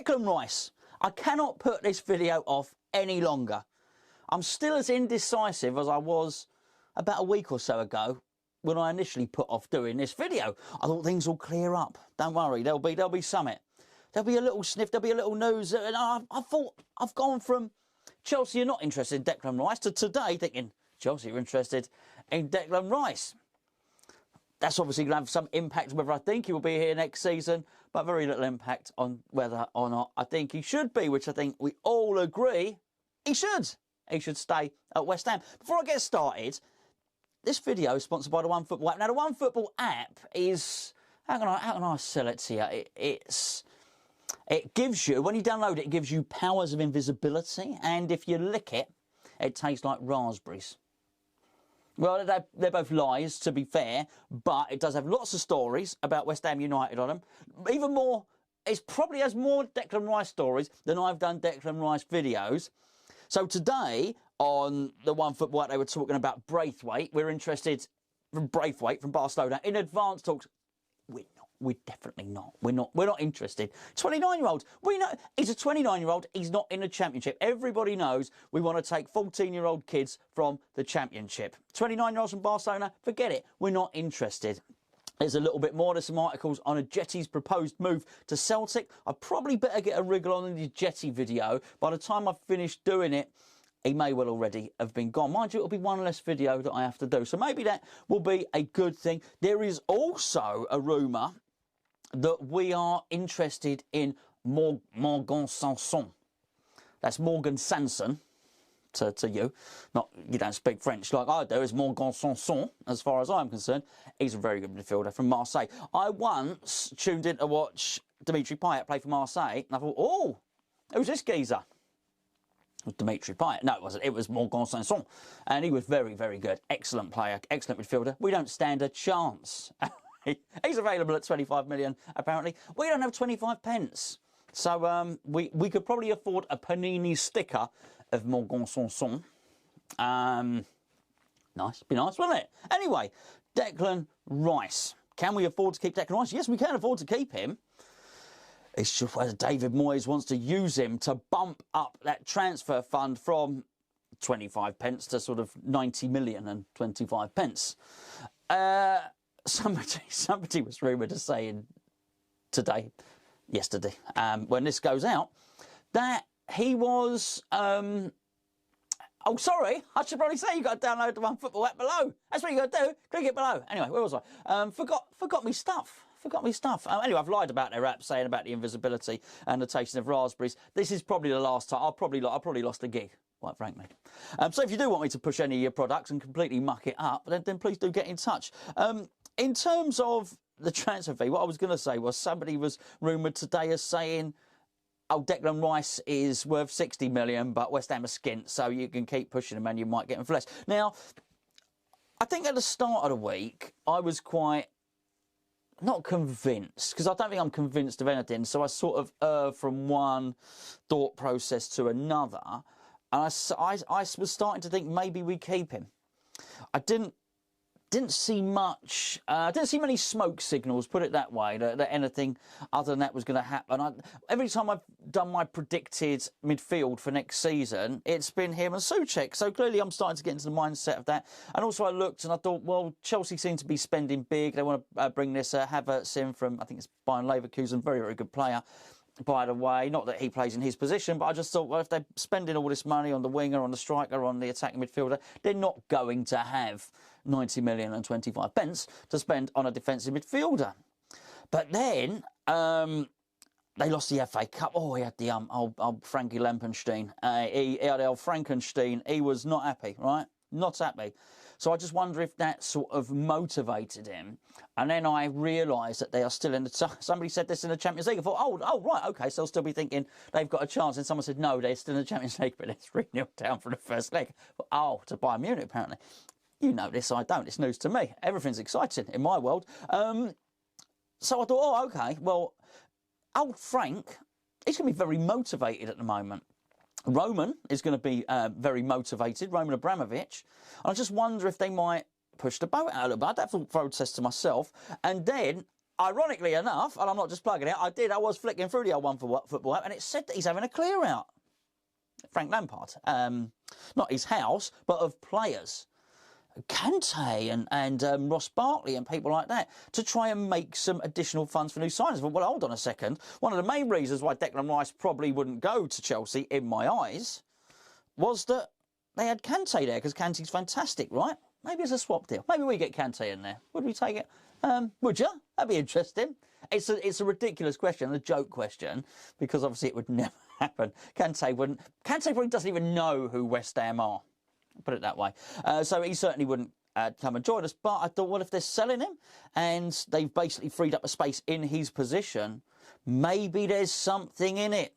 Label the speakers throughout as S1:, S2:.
S1: Declan Rice. I cannot put this video off any longer. I'm still as indecisive as I was about a week or so ago when I initially put off doing this video. I thought things will clear up. Don't worry, there'll be something. There'll be a little sniff, there'll be a little news. And I thought I've gone from Chelsea are not interested in Declan Rice to today thinking Chelsea are interested in Declan Rice. That's obviously going to have some impact on whether I think he will be here next season, but very little impact on whether or not I think he should be, which I think we all agree he should. He should stay at West Ham. Before I get started, this video is sponsored by the OneFootball app. Now, the OneFootball app is, how can I sell it to you? It gives you, when you download it, it gives you powers of invisibility, and if you lick it, it tastes like raspberries. Well, they're both lies, to be fair, but it does have lots of stories about West Ham United on them. Even more, it probably has more Declan Rice stories than I've done Declan Rice videos. So today, on the OneFootball, they were talking about Braithwaite. We're interested from Braithwaite from Barcelona in advance talks. We're definitely not. We're not interested. 29-year-old. We know he's a 29-year-old. He's not in the Championship. Everybody knows we want to take 14-year-old kids from the Championship. 29-year-olds from Barcelona, forget it. We're not interested. There's a little bit more. There's some articles on Ajeti's proposed move to Celtic. I probably better get a wriggle on the Ajeti video. By the time I've finished doing it, he may well already have been gone. Mind you, it'll be one less video that I have to do. So maybe that will be a good thing. There is also a rumour that we are interested in Morgan Sanson. That's Morgan Sanson to you. You don't speak French like I do. It's Morgan Sanson, as far as I'm concerned. He's a very good midfielder from Marseille. I once tuned in to watch Dimitri Payet play for Marseille, and I thought, oh, who's this geezer? It was Dimitri Payet. No, it wasn't. It was Morgan Sanson. And he was very, very good. Excellent player, excellent midfielder. We don't stand a chance. He's available at 25 million, apparently. We don't have 25 pence. So we could probably afford a Panini sticker of Morgan Sanson. Nice. Be nice, wouldn't it? Anyway, Declan Rice. Can we afford to keep Declan Rice? Yes, we can afford to keep him. It's just whether David Moyes wants to use him to bump up that transfer fund from 25 pence to sort of 90 million and 25 pence. Somebody was rumoured to say yesterday, when this goes out, that he was, oh, sorry, I should probably say you got to download the OneFootball app below. That's what you got to do. Click it below. Anyway, where was I? Forgot me stuff. Anyway, I've lied about their app, saying about the invisibility and the tasting of raspberries. This is probably the last time. I probably lost a gig, quite frankly. So if you do want me to push any of your products and completely muck it up, then please do get in touch. In terms of the transfer fee, what I was going to say was somebody was rumoured today as saying, oh, Declan Rice is worth 60 million, but West Ham are skint, so you can keep pushing him and you might get him for less. Now, I think at the start of the week, I was quite not convinced, because I don't think I'm convinced of anything, so I sort of from one thought process to another, and I was starting to think maybe we keep him. I didn't see much, didn't see many smoke signals, put it that way, that anything other than that was going to happen. Every time I've done my predicted midfield for next season, it's been him and Souček. So clearly I'm starting to get into the mindset of that. And also I looked and I thought, well, Chelsea seem to be spending big. They want to bring this Havertz in from, I think it's Bayern Leverkusen, very, very good player. By the way, not that he plays in his position, but I just thought, well, if they're spending all this money on the winger, on the striker, on the attacking midfielder, they're not going to have 90 million and 25 pence to spend on a defensive midfielder. But then they lost the FA Cup. Oh, he had the old Frankie Lampenstein. He had the old Frankenstein. He was not happy, right? Not happy. So I just wonder if that sort of motivated him. And then I realised that they are still in the... Somebody said this in the Champions League. I thought, oh, right, OK, so I'll still be thinking they've got a chance. And someone said, no, they're still in the Champions League, but they're 3-0 down from the first leg. Oh, to Bayern Munich, apparently. You know this, I don't. It's news to me. Everything's exciting in my world. So I thought, oh, OK, well, old Frank, he's going to be very motivated at the moment. Roman is going to be very motivated, Roman Abramovich. And I just wonder if they might push the boat out a little bit. I had that thought process to myself. And then ironically enough, and I'm not just plugging it, I was flicking through the old One for Football app, and it said that he's having a clear out. Frank Lampard. Not his house, but of players. Kante and Ross Barkley and people like that, to try and make some additional funds for new signings. But, well, hold on a second. One of the main reasons why Declan Rice probably wouldn't go to Chelsea, in my eyes, was that they had Kante there, because Kante's fantastic, right? Maybe it's a swap deal. Maybe we get Kante in there. Would we take it? Would you? That'd be interesting. It's a ridiculous question, a joke question, because obviously it would never happen. Kante probably doesn't even know who West Ham are. Put it that way. So he certainly wouldn't come and join us. But I thought, well, if they're selling him and they've basically freed up a space in his position, maybe there's something in it.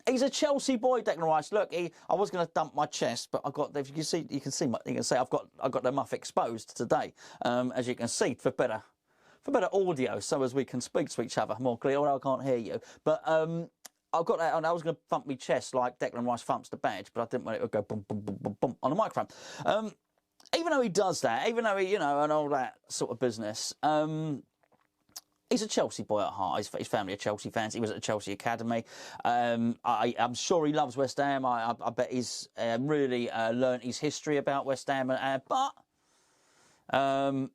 S1: He's a Chelsea boy, Declan Rice. Look, I was going to dump my chest, but I got. If you can see, I've got the muff exposed today, as you can see, for better audio, so as we can speak to each other more clearly. Although I can't hear you, but I've got that, and I was going to thump my chest like Declan Rice thumps the badge, but I didn't want it to go bum, bum, bum, bum, bum on the microphone. Even though he does that, even though he, and all that sort of business, he's a Chelsea boy at heart. His family are Chelsea fans. He was at the Chelsea Academy. I'm sure he loves West Ham. I bet he's really learnt his history about West Ham, but I'm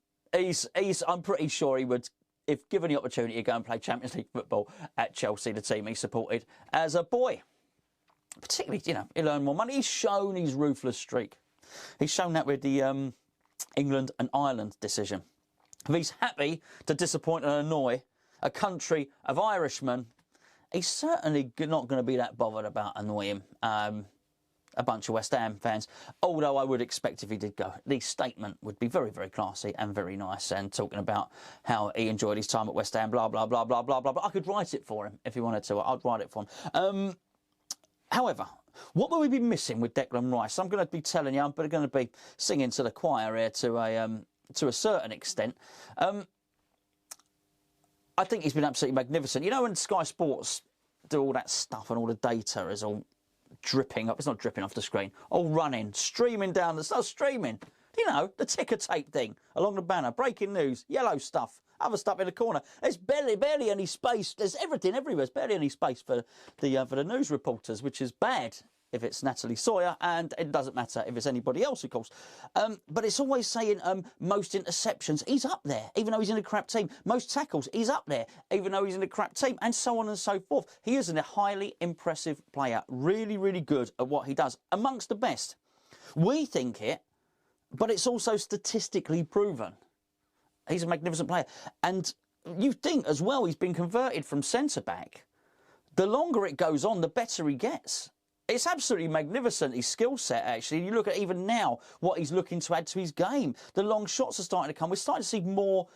S1: pretty sure he would, if given the opportunity to go and play Champions League football at Chelsea, the team he supported as a boy. Particularly, he'll earn more money. He's shown his ruthless streak. He's shown that with the England and Ireland decision. If he's happy to disappoint and annoy a country of Irishmen, he's certainly not going to be that bothered about annoying a bunch of West Ham fans, although I would expect if he did go, the statement would be very, very classy and very nice, and talking about how he enjoyed his time at West Ham, blah, blah, blah, blah, blah, blah. But I could write it for him if he wanted to. I'd write it for him. However, what will we be missing with Declan Rice? I'm going to be telling you, I'm going to be singing to the choir here to a certain extent. I think he's been absolutely magnificent. When Sky Sports do all that stuff and all the data is all dripping up, it's not dripping off the screen, all running, streaming down, it's not streaming, the ticker tape thing along the banner, breaking news, yellow stuff, other stuff in the corner. There's barely any space. There's everything everywhere. There's barely any space for the news reporters, which is bad if it's Natalie Sawyer, and it doesn't matter if it's anybody else, of course. But it's always saying most interceptions, he's up there, even though he's in a crap team. Most tackles, he's up there, even though he's in a crap team, and so on and so forth. He is a highly impressive player, really, really good at what he does, amongst the best. We think it, but it's also statistically proven. He's a magnificent player. And you think as well, he's been converted from centre-back. The longer it goes on, the better he gets. It's absolutely magnificent, his skill set, actually. You look at even now what he's looking to add to his game. The long shots are starting to come. We're starting to see more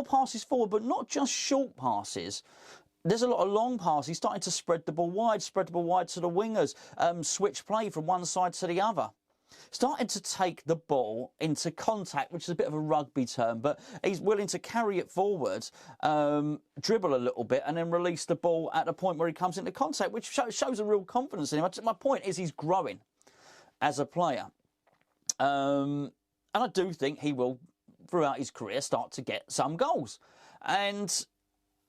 S1: passes forward, but not just short passes. There's a lot of long passes. He's starting to spread the ball wide to the wingers, switch play from one side to the other. Starting to take the ball into contact, which is a bit of a rugby term, but he's willing to carry it forward, dribble a little bit, and then release the ball at the point where he comes into contact, which shows a real confidence in him. My point is he's growing as a player. And I do think he will, throughout his career, start to get some goals. And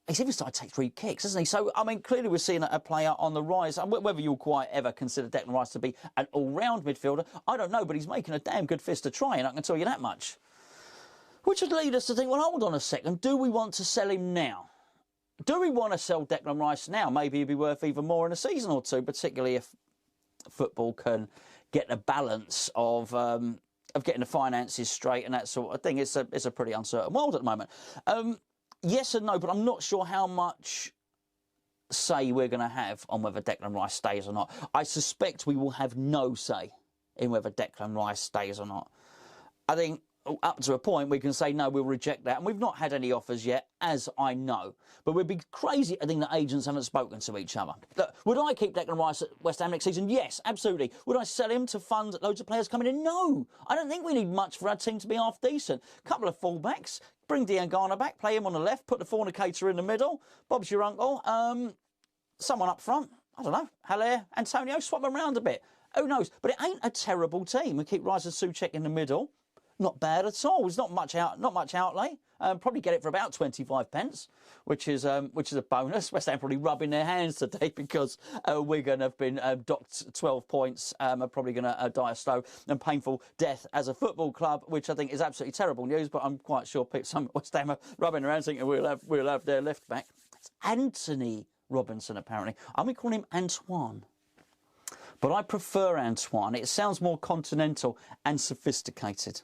S1: he's even started to take 3 kicks, hasn't he? So, clearly we're seeing a player on the rise. And whether you'll quite ever consider Declan Rice to be an all-round midfielder, I don't know, but he's making a damn good fist to try, and I can tell you that much. Which would lead us to think, well, hold on a second, do we want to sell him now? Do we want to sell Declan Rice now? Maybe he'd be worth even more in a season or two, particularly if football can get the balance of getting the finances straight and that sort of thing. It's a pretty uncertain world at the moment. Yes and no, but I'm not sure how much say we're going to have on whether Declan Rice stays or not. I suspect we will have no say in whether Declan Rice stays or not. I think up to a point we can say, no, we'll reject that. And we've not had any offers yet, as I know. But we'd be crazy to think that agents haven't spoken to each other. Look, would I keep Declan Rice at West Ham next season? Yes, absolutely. Would I sell him to fund loads of players coming in? No. I don't think we need much for our team to be half decent. Couple of full-backs, bring Diangana back, play him on the left, put the fornicator in the middle, Bob's your uncle, someone up front, I don't know, Haller, Antonio, swap them around a bit. Who knows? But it ain't a terrible team. We keep Rice and Souček in the middle. not bad at all. It's not much outlay. Probably get it for about 25 pence, which is a bonus. West Ham probably rubbing their hands today because Wigan have been docked 12 points. Are probably going to die a slow and painful death as a football club, which I think is absolutely terrible news. But I'm quite sure some West Ham are rubbing their hands thinking we'll have their left back. It's Anthony Robinson apparently. I'm going to call him Antoine. But I prefer Antoine. It sounds more continental and sophisticated.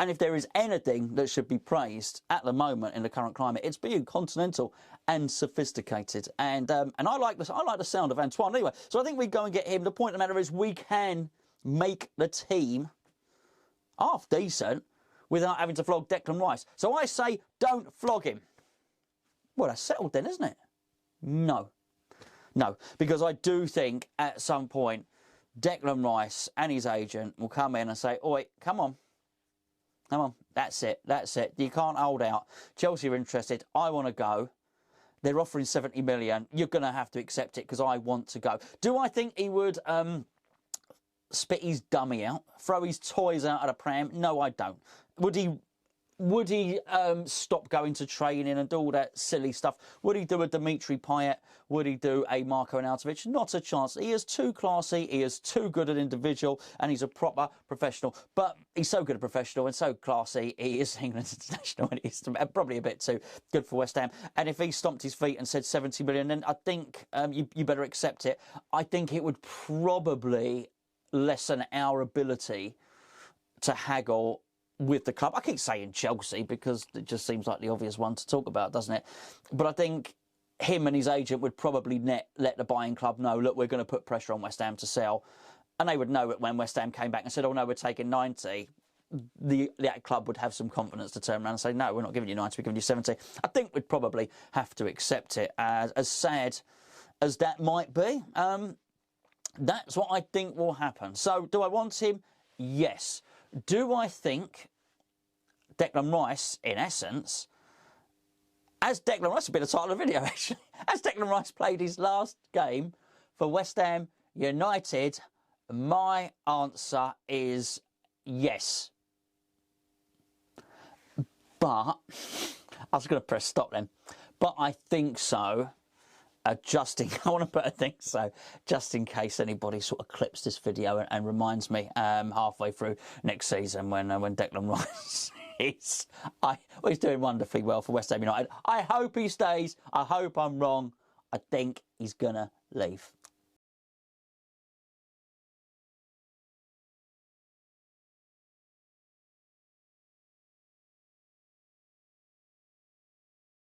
S1: And if there is anything that should be praised at the moment in the current climate, it's being continental and sophisticated. And I like the sound of Antoine anyway. So I think we go and get him. The point of the matter is we can make the team half decent without having to flog Declan Rice. So I say don't flog him. Well, that's settled then, isn't it? No. No, because I do think at some point Declan Rice and his agent will come in and say, oi, come on, that's it. You can't hold out. Chelsea are interested. I want to go. They're offering 70 million. You're going to have to accept it because I want to go. Do I think he would spit his dummy out, throw his toys out of the pram? No, I don't. Would he stop going to training and do all that silly stuff? Would he do a Dimitri Payet? Would he do a Marko Arnautovic? Not a chance. He is too classy. He is too good an individual, and he's a proper professional. But he's so good a professional and so classy. He is England's international, and he's probably a bit too good for West Ham. And if he stomped his feet and said 70 million, then I think you better accept it. I think it would probably lessen our ability to haggle with the club. I keep saying Chelsea because it just seems like the obvious one to talk about, doesn't it? But I think him and his agent would probably let the buying club know, look, we're going to put pressure on West Ham to sell. And they would know it when West Ham came back and said, oh, no, we're taking 90. That club would have some confidence to turn around and say, no, we're not giving you 90, we're giving you 70. I think we'd probably have to accept it. As sad as that might be, that's what I think will happen. So do I want him? Yes. Do I think Declan Rice, in essence, as Declan Rice, would be the title of the video actually, as Declan Rice played his last game for West Ham United, my answer is yes. But, I was going to press stop then, but I think so. I want to put a thing so, just in case anybody sort of clips this video and reminds me halfway through next season when Declan Rice he's doing wonderfully well for West Ham United. I hope he stays. I hope I'm wrong. I think he's gonna leave.